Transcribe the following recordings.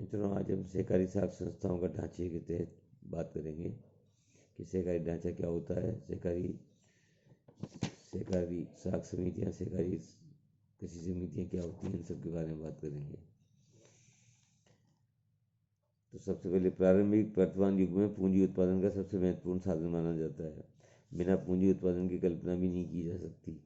मित्रों, आज हम सहकारी साख संस्थाओं का ढांचे के तहत बात करेंगे कि सहकारी ढांचा क्या होता है। सहकारी साख समितियाँ, सहकारी कृषि समितियाँ क्या होती हैं, इन सब के बारे में बात करेंगे। तो सबसे पहले प्रारंभिक वर्तमान युग में पूंजी उत्पादन का सबसे महत्वपूर्ण साधन माना जाता है। बिना पूंजी उत्पादन की कल्पना भी नहीं की जा सकती।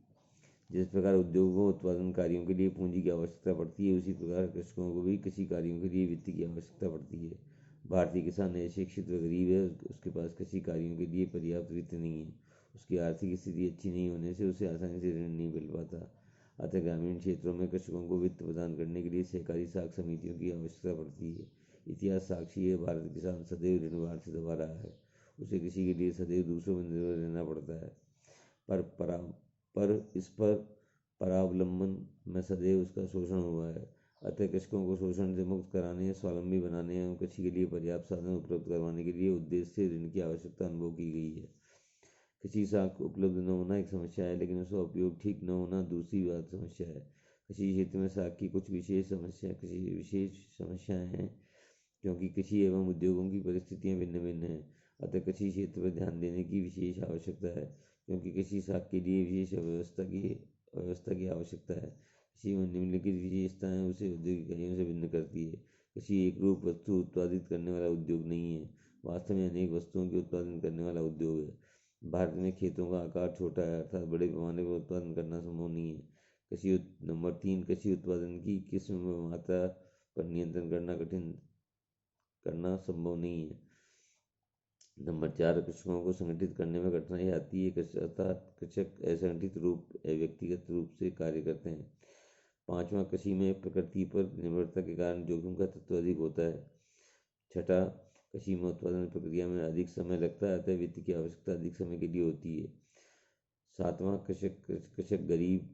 जिस प्रकार उद्योगों उत्पादन कार्यों के लिए पूंजी की आवश्यकता पड़ती है, उसी प्रकार कृषकों को भी कृषि कार्यों के लिए वित्त की आवश्यकता पड़ती है। भारतीय किसान अशिक्षित व गरीब है, उसके पास कृषि कार्यों के लिए पर्याप्त वित्त नहीं है। उसकी आर्थिक स्थिति अच्छी नहीं होने से उसे आसानी से ऋण नहीं मिल पाता। अतः ग्रामीण क्षेत्रों में कृषकों को वित्त प्रदान करने के लिए सहकारी साख समितियों की आवश्यकता पड़ती है। इतिहास साक्षी है, भारत किसान सदैव ऋण भार से दबा रहा है। उसे कृषि के लिए सदैव दूसरों पर निर्भर रहना पड़ता है। पर इस पर परावलंबन में सदैव उसका शोषण हुआ है। अतः कृषकों को शोषण से मुक्त कराने, स्वावलंबी बनाने एवं कृषि के लिए पर्याप्त साधन उपलब्ध करवाने के लिए उद्देश्य से ऋण की आवश्यकता अनुभव की गई है। कृषि साख उपलब्ध न होना एक समस्या है, लेकिन उसका उपयोग ठीक न होना दूसरी बात समस्या है। कृषि क्षेत्र में साख की कुछ विशेष समस्याएं हैं, क्योंकि कृषि एवं उद्योगों की परिस्थितियां भिन्न भिन्न हैं। अतः कृषि क्षेत्र पर ध्यान देने की विशेष आवश्यकता है, क्योंकि कृषि साख के लिए विशेष व्यवस्था की आवश्यकता है। कृषि में निम्नलिखित विशेषताएं उसे औद्योगिक इकाइयों से भिन्न करती है। कृषि एक रूप वस्तु उत्पादित करने वाला उद्योग नहीं है, वास्तव में अनेक वस्तुओं के उत्पादन करने वाला उद्योग है। भारत में खेतों का आकार छोटा है, अर्थात बड़े पैमाने पर उत्पादन करना संभव नहीं है। नंबर 3, कृषि उत्पादन की किस्म व मात्रा पर नियंत्रण करना संभव नहीं है। नंबर 4, कृषकों को संगठित करने में कठिनाई आती है, अर्थात कृषक असंगठित व्यक्तिगत रूप से कार्य करते हैं। 5वां, कृषि में प्रकृति पर निर्भरता के कारण जोखिम का तत्व अधिक होता है। 6, कृषि में उत्पादन प्रक्रिया में अधिक समय लगता है, अतः वित्त की आवश्यकता अधिक समय के लिए होती है। 7वां, कृषक गरीब,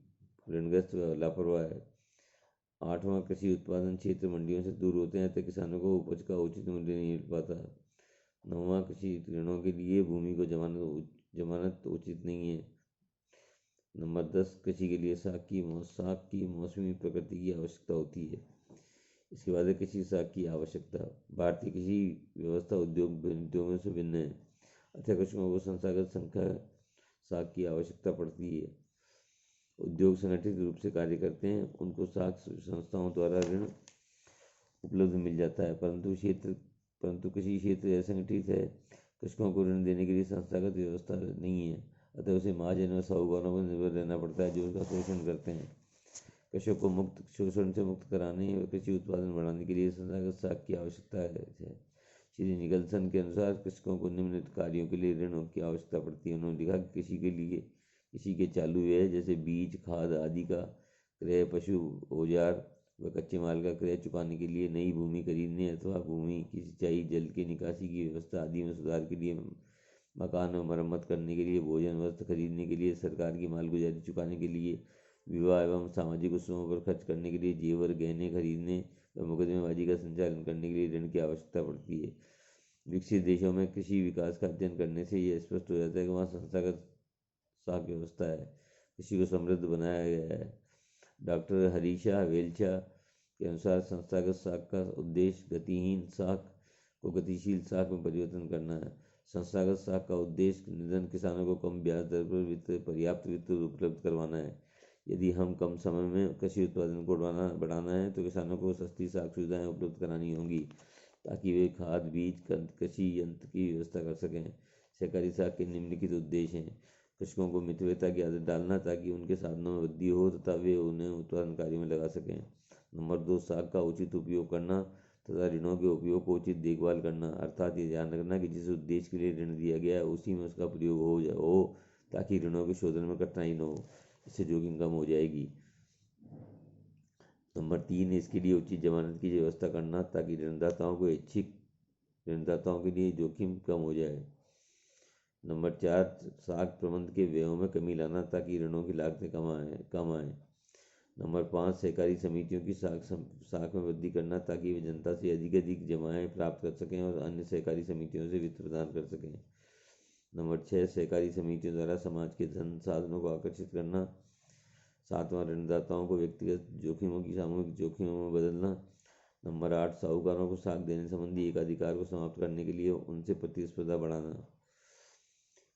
ऋणग्रस्त व लापरवाह है। 8वां, कृषि उत्पादन क्षेत्र मंडियों से दूर होते हैं, अतः किसानों को उपज का उचित मूल्य नहीं मिल पाता। 9वां, कृषि ऋणों के लिए भूमि को जमानत उचित नहीं है। नंबर 10, कृषि के लिए साख की मौसमी प्रकृति की आवश्यकता होती है। इसके बाद है कृषि साख की आवश्यकता। भारतीय कृषि व्यवस्था उद्योगों से भिन्न है, अतः कृषकों को संस्थागत साख की आवश्यकता पड़ती है। उद्योग संगठित रूप से कार्य करते हैं, उनको साख संस्थाओं द्वारा ऋण उपलब्ध मिल जाता है, परंतु कृषि क्षेत्र असंगठित है। कृषकों को ऋण देने के लिए संस्थागत व्यवस्था नहीं है, अतः उसे महाजन व साहूकारों पर निर्भर रहना पड़ता है, जो उसका शोषण करते हैं। कृषक को शोषण से मुक्त कराने व कृषि उत्पादन बढ़ाने के लिए संस्थागत साख की आवश्यकता है। श्री निकलसन के अनुसार कृषकों को निम्नलिखित कार्यों के लिए ऋण की आवश्यकता पड़ती है। उन्होंने लिखा कि कृषि के चालू व्यय जैसे बीज, खाद आदि का क्रय, पशु, औजार व कच्चे माल का क्रय चुकाने के लिए, नई भूमि खरीदने अथवा भूमि की सिंचाई, जल के निकासी की व्यवस्था आदि में सुधार के लिए, मकान व मरम्मत करने के लिए, भोजन वस्त्र खरीदने के लिए, सरकार की मालगुजारी चुकाने के लिए, विवाह एवं सामाजिक उत्सवों पर खर्च करने के लिए, जेवर गहने खरीदने व मुकदमेबाजी का संचालन करने के लिए ऋण की आवश्यकता पड़ती है। विकसित देशों में कृषि विकास का अध्ययन करने से यह स्पष्ट हो जाता है कि वहाँ संस्थागत साख व्यवस्था है, कृषि को समृद्ध बनाया गया है। डॉक्टर हरीशा वेल्चा के अनुसार संस्थागत साख का उद्देश्य गतिहीन साख को गतिशील साख में परिवर्तन करना है। संस्थागत साख का उद्देश्य निर्धन किसानों को कम ब्याज दर पर पर्याप्त वित्त उपलब्ध करवाना है। यदि हम कम समय में कृषि उत्पादन को बढ़ाना है तो किसानों को सस्ती साख सुविधाएं उपलब्ध करानी होंगी, ताकि वे खाद, बीज, कृषि यंत्र की व्यवस्था कर सकें। सहकारी साख के निम्नलिखित उद्देश्य हैं: कृषकों को मितव्ययता की आदत डालना, ताकि उनके साधनों में वृद्धि हो तथा वे उन्हें उत्पादन कार्यों में लगा सकें। नंबर 2, साख का उचित उपयोग करना तथा ऋणों के उपयोग को उचित देखभाल करना, अर्थात ये ध्यान रखना कि जिस उद्देश्य के लिए ऋण दिया गया है उसी में उसका प्रयोग हो, ताकि ऋणों के शोधन में कठिनाई न हो, इससे जोखिम कम हो जाएगी। नंबर 3, इसके लिए उचित जमानत की व्यवस्था करना, ताकि ऋणदाताओं के लिए जोखिम कम हो जाए। नंबर 4, साख प्रबंध के व्ययों में कमी लाना, ताकि ऋणों की लागतें कम आए। नंबर 5, सहकारी समितियों की साख में वृद्धि करना, ताकि वे जनता से अधिक जमाएं प्राप्त कर सकें और अन्य सहकारी समितियों से वित्त प्रदान कर सकें। नंबर 6, सहकारी समितियों द्वारा समाज के धन साधनों को आकर्षित करना। 7वां, ऋणदाताओं को व्यक्तिगत जोखिमों की सामूहिक जोखिमों में बदलना। नंबर 8, साहूकारों को साख देने संबंधी एक अधिकार को समाप्त करने के लिए उनसे प्रतिस्पर्धा बढ़ाना।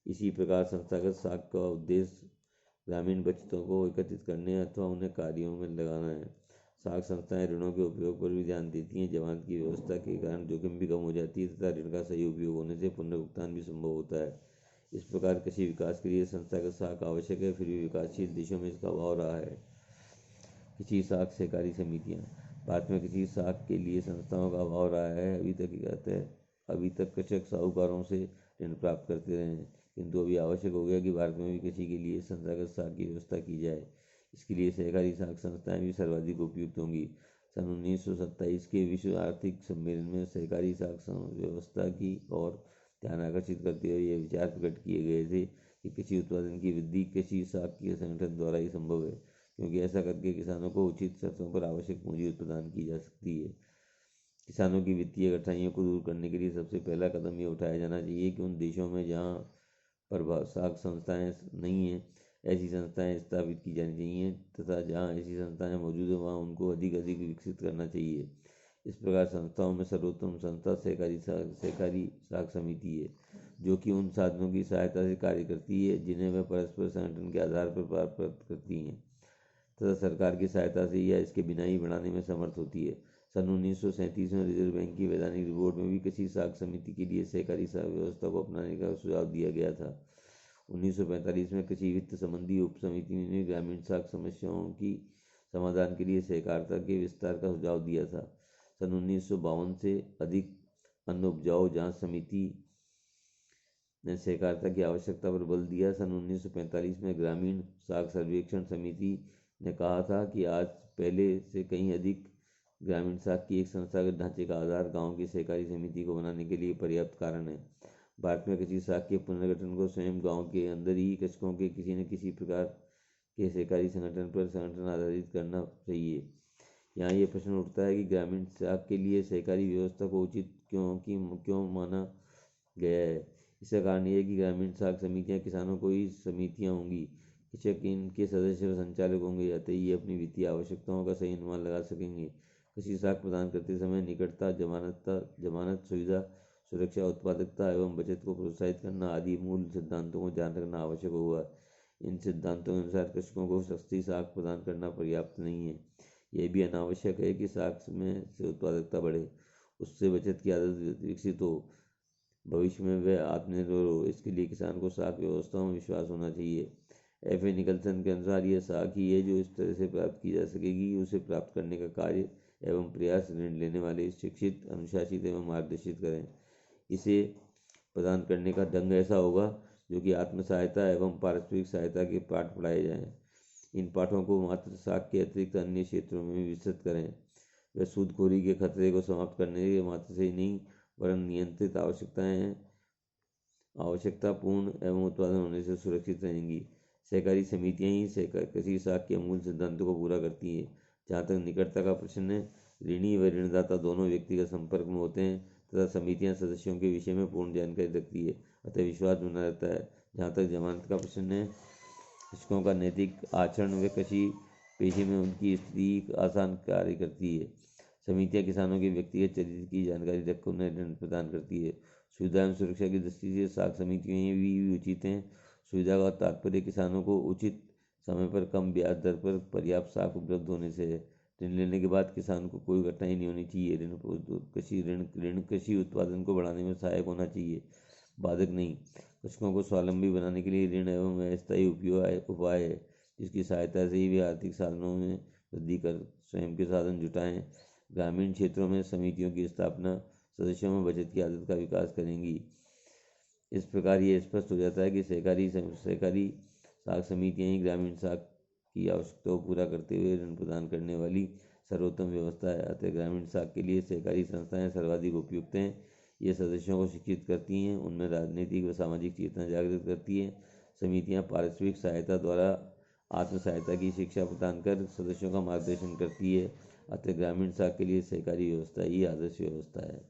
इसी प्रकार संस्थागत साख का उद्देश्य ग्रामीण बचतों को एकत्रित करने अथवा उन्हें कार्यों में लगाना है। साख संस्थाएं ऋणों के उपयोग पर भी ध्यान देती हैं। जमानत की व्यवस्था के कारण जोखिम भी कम हो जाती है तथा ऋण का सही उपयोग होने से पुनर्भुगतान भी संभव होता है। इस प्रकार कृषि विकास के लिए संस्थागत साख आवश्यक है, फिर भी विकासशील देशों में इसका अभाव रहा है। कृषि साख सहकारी समितियां। भारत में कृषि साख के लिए संस्थाओं का अभाव रहा है। अभी तक कृषक साहूकारों से ऋण प्राप्त करते रहे हैं, किंतु अभी आवश्यक हो गया कि भारत में भी कृषि के लिए संस्थागत साख की व्यवस्था की जाए। इसके लिए सहकारी साख संस्थाएं भी सर्वाधिक उपयुक्त होंगी। सन 1927 के विश्व आर्थिक सम्मेलन में सहकारी साख व्यवस्था की ओर ध्यान आकर्षित करते हुए ये विचार प्रकट किए गए थे कि कृषि उत्पादन की वृद्धि कृषि साख के संगठन द्वारा ही संभव है, क्योंकि ऐसा करके किसानों को उचित शर्तों पर आवश्यक पूंजी प्रदान की जा सकती है। किसानों की वित्तीय कठिनाइयों को दूर करने के लिए सबसे पहला कदम ये उठाया जाना चाहिए कि उन देशों में जहाँ पर साख संस्थाएं नहीं हैं, ऐसी संस्थाएं स्थापित की जानी चाहिए तथा जहाँ ऐसी संस्थाएं मौजूद हैं वहाँ उनको अधिक विकसित करना चाहिए। इस प्रकार संस्थाओं में सर्वोत्तम संस्था सहकारी साख समिति है, जो कि उन साधनों की सहायता से कार्य करती है जिन्हें वह परस्पर संगठन के आधार पर प्राप्त करती हैं तथा सरकार की सहायता से या इसके बिना ही बढ़ाने में समर्थ होती है। सन 1937 में रिजर्व बैंक की वैधानिक रिपोर्ट में भी कृषि साख समिति के लिए सहकारी साख व्यवस्था को अपनाने का सुझाव दिया गया था। 1945 में कृषि वित्त संबंधी उप समिति ने ग्रामीण साख समस्याओं की समाधान के लिए सहकारिता के विस्तार का सुझाव दिया था। सन 1952 से अधिक अन्न उपजाऊ जांच समिति ने सहकारिता की आवश्यकता पर बल दिया। सन 1945 में ग्रामीण साख सर्वेक्षण समिति ने कहा था कि आज पहले से कहीं अधिक ग्रामीण साख की एक संस्थागत ढांचे का आधार गांव की सहकारी समिति को बनाने के लिए पर्याप्त कारण है। भारत में कृषि साख के पुनर्गठन को स्वयं गांव के अंदर ही कृषकों के किसी न किसी प्रकार के सहकारी संगठन आधारित करना चाहिए। यहाँ ये प्रश्न उठता है कि ग्रामीण साख के लिए सहकारी व्यवस्था को उचित क्यों माना गया है। इसका कारण यह है कि ग्रामीण साख समितियाँ किसानों को ही समितियाँ होंगी, कृषक इनके सदस्य व संचालक होंगे, अतः ये अपनी वित्तीय आवश्यकताओं का सही अनुमान लगा सकेंगे। कृषि साख प्रदान करते समय निकटता, जमानत सुविधा, सुरक्षा, उत्पादकता एवं बचत को प्रोत्साहित करना आदि मूल सिद्धांतों को ध्यान रखना आवश्यक होगा। इन सिद्धांतों के अनुसार कृषकों को सस्ती साख प्रदान करना पर्याप्त नहीं है। यह भी अनावश्यक है कि साख में से उत्पादकता बढ़े, उससे बचत की आदत विकसित हो, भविष्य में वह आत्मनिर्भर हो। इसके लिए किसान को साख व्यवस्थाओं में विश्वास होना चाहिए। F.A. निकलसन के अनुसार यह साख ही है जो इस तरह से प्राप्त की जा सकेगी कि उसे प्राप्त करने का कार्य एवं प्रयास ऋण लेने वाले शिक्षित, अनुशासित एवं मार्गदर्शित करें। इसे प्रदान करने का ढंग ऐसा होगा जो कि आत्म सहायता एवं पारस्परिक सहायता के पाठ पढ़ाए जाएं। इन पाठों को मात्र साख के अतिरिक्त अन्य क्षेत्रों में भी विस्तृत करें। वे सूदखोरी के खतरे को समाप्त करने के मात्र से ही नहीं वरन नियंत्रित आवश्यकतापूर्ण एवं उत्पादन होने से सुरक्षित रहेंगी। सहकारी समितियां ही कृषि साख के मूल सिद्धांतों को पूरा करती हैं। जहाँ तक निकटता का प्रश्न है, ऋणी व ऋणदाता दोनों व्यक्तिगत संपर्क में होते हैं तथा समितियां सदस्यों के विषय में पूर्ण जानकारी रखती है, अतः विश्वास बना रहता है। जहाँ तक जमानत का प्रश्न है, कृषकों का नैतिक आचरण व कृषि पेशे में उनकी स्थिति आसान कार्य करती है। समितियां किसानों के व्यक्तिगत चरित्र की जानकारी रखकर उन्हें ऋण प्रदान करती है। सुविधा एवं सुरक्षा की दृष्टि से साख समितियां भी उचित हैं। सुविधा का तात्पर्य किसानों को उचित समय पर कम ब्याज दर पर पर्याप्त साख उपलब्ध होने से है। ऋण लेने के बाद किसान को कोई कठिनाई नहीं होनी चाहिए। ऋण कृषि उत्पादन को बढ़ाने में सहायक होना चाहिए, बाधक नहीं। कृषकों को स्वावलंबी बनाने के लिए ऋण एवं अस्थायी उपाय है, जिसकी सहायता से ही वे आर्थिक साधनों में वृद्धि कर स्वयं के साधन जुटाएं। ग्रामीण क्षेत्रों में समितियों की स्थापना सदस्यों में बचत की आदत का विकास करेंगी। इस प्रकार ये स्पष्ट हो जाता है कि सहकारी साख समितियां ही ग्रामीण साख की आवश्यकता को पूरा करते हुए ऋण प्रदान करने वाली सर्वोत्तम व्यवस्था है। अतः ग्रामीण साख के लिए सहकारी संस्थाएं सर्वाधिक उपयुक्त हैं। ये सदस्यों को शिक्षित करती हैं, उनमें राजनीतिक व सामाजिक चेतना जागृत करती हैं। समितियां पारस्परिक सहायता द्वारा आत्म सहायता की शिक्षा प्रदान कर सदस्यों का मार्गदर्शन करती है। अतः ग्रामीण साख के लिए सहकारी व्यवस्था ही आदर्श व्यवस्था है।